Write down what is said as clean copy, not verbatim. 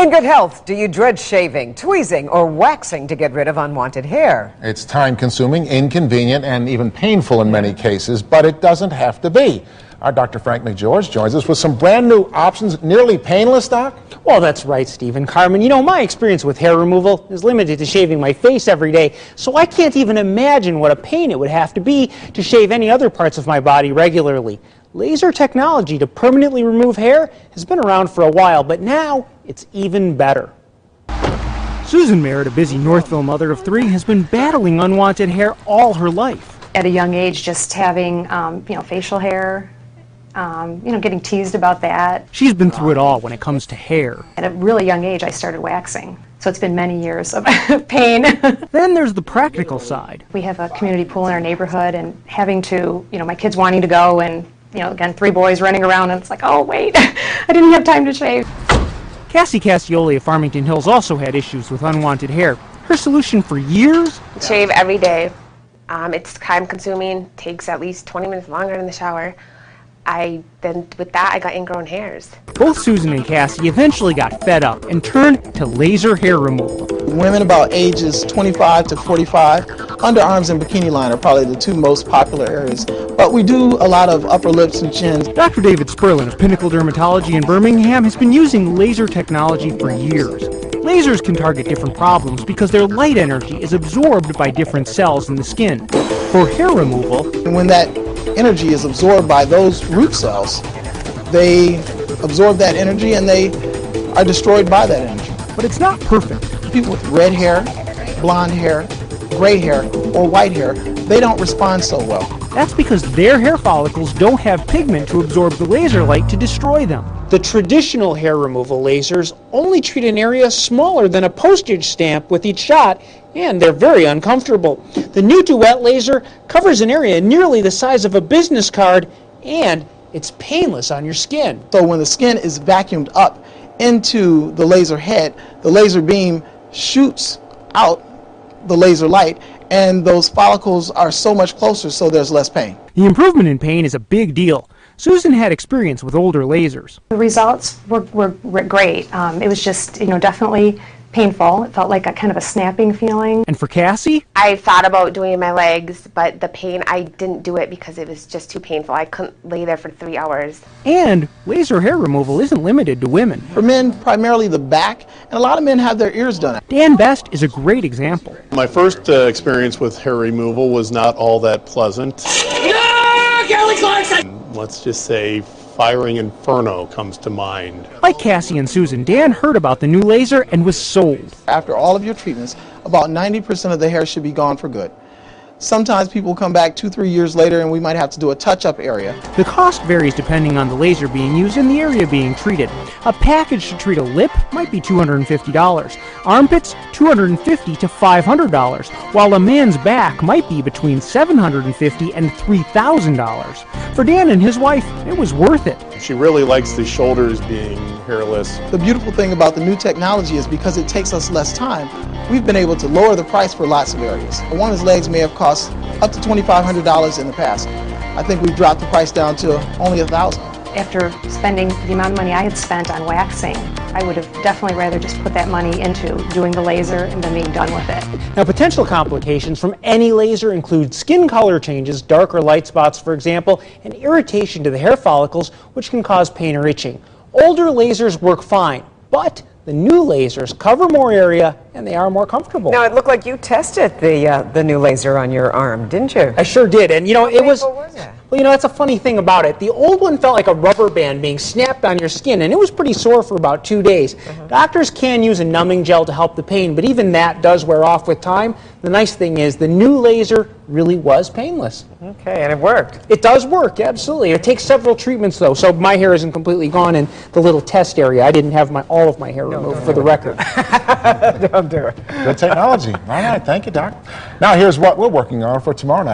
In good health, do you dread shaving, tweezing, or waxing to get rid of unwanted hair? It's time-consuming, inconvenient, and even painful in many cases, but it doesn't have to be. Our Dr. Frank McGeorge joins us with some brand new options, nearly painless, Doc? Well, that's right, Stephen. Carmen, you know, my experience with hair removal is limited to shaving my face every day, so I can't even imagine what a pain it would have to be to shave any other parts of my body regularly. Laser technology to permanently remove hair has been around for a while, but now it's even better. Susan Merritt, a busy Northville mother of 3, has been battling unwanted hair all her life. At a young age, just having, facial hair, getting teased about that. She's been through it all when it comes to hair. At a really young age, I started waxing, so it's been many years of pain. Then there's the practical side. We have a community pool in our neighborhood, and having to, my kids wanting to go, and, again, 3 boys running around, and it's like, oh, wait, I didn't have time to shave. Cassie Cassioli of Farmington Hills also had issues with unwanted hair. Her solution for years? Shave every day. It's time consuming, takes at least 20 minutes longer in the shower. With that, I got ingrown hairs. Both Susan and Cassie eventually got fed up and turned to laser hair removal. Women about ages 25 to 45, underarms and bikini line are probably the 2 most popular areas. But we do a lot of upper lips and chins. Dr. David Sperlin of Pinnacle Dermatology in Birmingham has been using laser technology for years. Lasers can target different problems because their light energy is absorbed by different cells in the skin. For hair removal, and when that energy is absorbed by those root cells, they absorb that energy and they are destroyed by that energy. But it's not perfect. People with red hair, blonde hair, gray hair, or white hair, they don't respond so well. That's because their hair follicles don't have pigment to absorb the laser light to destroy them. The traditional hair removal lasers only treat an area smaller than a postage stamp with each shot, and they're very uncomfortable. The new Duet Laser covers an area nearly the size of a business card, and it's painless on your skin. So when the skin is vacuumed up into the laser head, the laser beam shoots out the laser light, and those follicles are so much closer, so there's less pain. The improvement in pain is a big deal. Susan had experience with older lasers. The results were great. It was just, definitely painful. It felt like a kind of a snapping feeling. And for Cassie? I thought about doing my legs, but the pain, I didn't do it because it was just too painful. I couldn't lay there for 3 hours. And laser hair removal isn't limited to women. For men, primarily the back, and a lot of men have their ears done. Dan Best is a great example. My first experience with hair removal was not all that pleasant. No, Kelly Clarkson! Let's just say firing inferno comes to mind. Like Cassie and Susan, Dan heard about the new laser and was sold. After all of your treatments, about 90% of the hair should be gone for good. Sometimes people come back 2-3 years later and we might have to do a touch-up area. The cost varies depending on the laser being used and the area being treated. A package to treat a lip might be $250. Armpits, $250 to $500, while a man's back might be between $750 and $3,000. For Dan and his wife, it was worth it. She really likes the shoulders being hairless. The beautiful thing about the new technology is because it takes us less time, we've been able to lower the price for lots of areas. One of his legs may have cost up to $2,500 in the past. I think we've dropped the price down to only $1,000. After spending the amount of money I had spent on waxing, I would have definitely rather just put that money into doing the laser and then being done with it. Now, potential complications from any laser include skin color changes, dark or light spots, for example, and irritation to the hair follicles, which can cause pain or itching. Older lasers work fine, but the new lasers cover more area and they are more comfortable. Now, it looked like you tested the new laser on your arm, didn't you? I sure did, and it was. it? Well, that's a funny thing about it. The old one felt like a rubber band being snapped on your skin, and it was pretty sore for about 2 days. Doctors can use a numbing gel to help the pain, but even that does wear off with time. The nice thing is the new laser really was painless. Okay, and it worked. It does work, absolutely. It takes several treatments, though, so my hair isn't completely gone in the little test area. I didn't have all of my hair removed, for the record. Don't do it. Good technology. All right, thank you, Doc. Now here's what we're working on for tomorrow night.